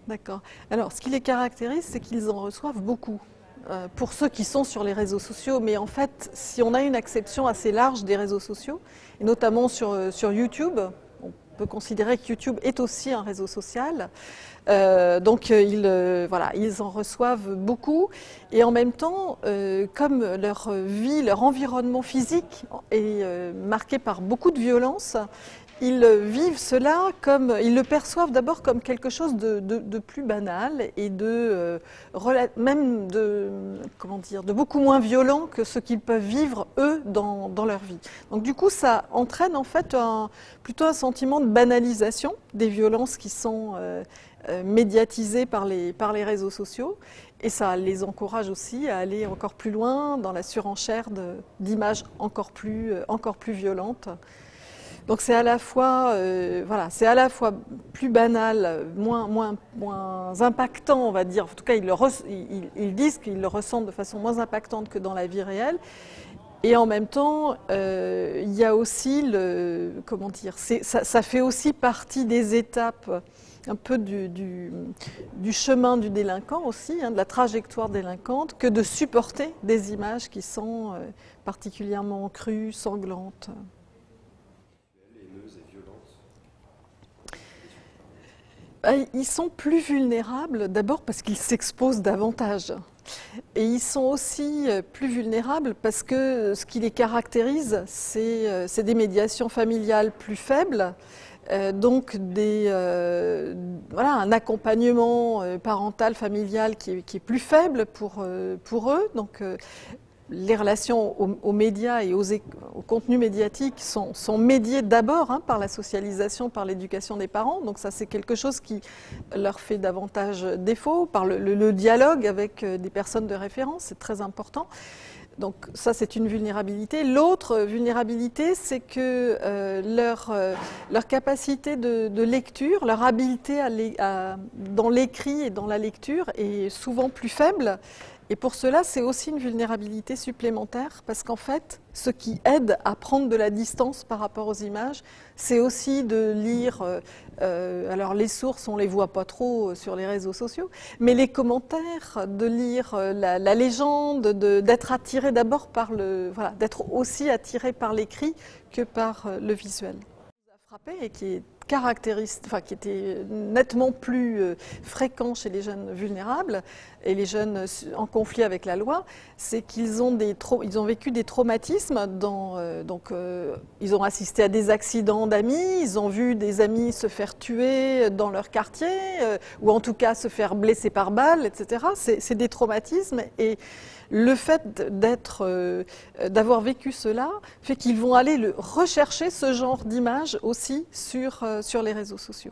D'accord. Alors, ce qui les caractérise, c'est qu'ils en reçoivent beaucoup. Pour ceux qui sont sur les réseaux sociaux, mais en fait, si on a une acception assez large des réseaux sociaux, et notamment sur YouTube, on peut considérer que YouTube est aussi un réseau social. Voilà, ils en reçoivent beaucoup, et en même temps, comme leur vie, leur environnement physique est marqué par beaucoup de violence, ils vivent cela comme, ils le perçoivent d'abord comme quelque chose de plus banal et même comment dire, de beaucoup moins violent que ce qu'ils peuvent vivre eux dans leur vie. Donc du coup, ça entraîne en fait plutôt un sentiment de banalisation des violences qui sont médiatisées par les réseaux sociaux, et ça les encourage aussi à aller encore plus loin dans la surenchère d'images encore plus violentes. Donc c'est à la fois, voilà, c'est à la fois plus banal, moins impactant, on va dire. En tout cas, ils disent qu'ils le ressentent de façon moins impactante que dans la vie réelle. Et en même temps, il y a aussi comment dire, ça fait aussi partie des étapes un peu du chemin du délinquant aussi, hein, de la trajectoire délinquante, que de supporter des images qui sont particulièrement crues, sanglantes. Ils sont plus vulnérables, d'abord parce qu'ils s'exposent davantage. Et ils sont aussi plus vulnérables parce que ce qui les caractérise, c'est des médiations familiales plus faibles, donc voilà, un accompagnement parental, familial qui est plus faible pour eux. Donc, les relations aux médias et au contenu médiatique sont médiées d'abord par la socialisation, par l'éducation des parents. Donc ça, c'est quelque chose qui leur fait davantage défaut. Par le dialogue avec des personnes de référence, c'est très important. Donc ça, c'est une vulnérabilité. L'autre vulnérabilité, c'est que leur capacité de lecture, leur habileté dans l'écrit et dans la lecture est souvent plus faible. Et pour cela, c'est aussi une vulnérabilité supplémentaire, parce qu'en fait, ce qui aide à prendre de la distance par rapport aux images, c'est aussi de lire, alors les sources, on ne les voit pas trop sur les réseaux sociaux, mais les commentaires, de lire la légende, d'être attiré d'abord par voilà, d'être aussi attiré par l'écrit que par le visuel. Frappé et qui est qui était nettement plus fréquent chez les jeunes vulnérables et les jeunes en conflit avec la loi, c'est qu'ils ont vécu des traumatismes. Ils ont assisté à des accidents d'amis, ils ont vu des amis se faire tuer dans leur quartier, ou en tout cas se faire blesser par balle, etc. C'est des traumatismes, et le fait d'avoir vécu cela fait qu'ils vont aller rechercher ce genre d'image aussi sur les réseaux sociaux.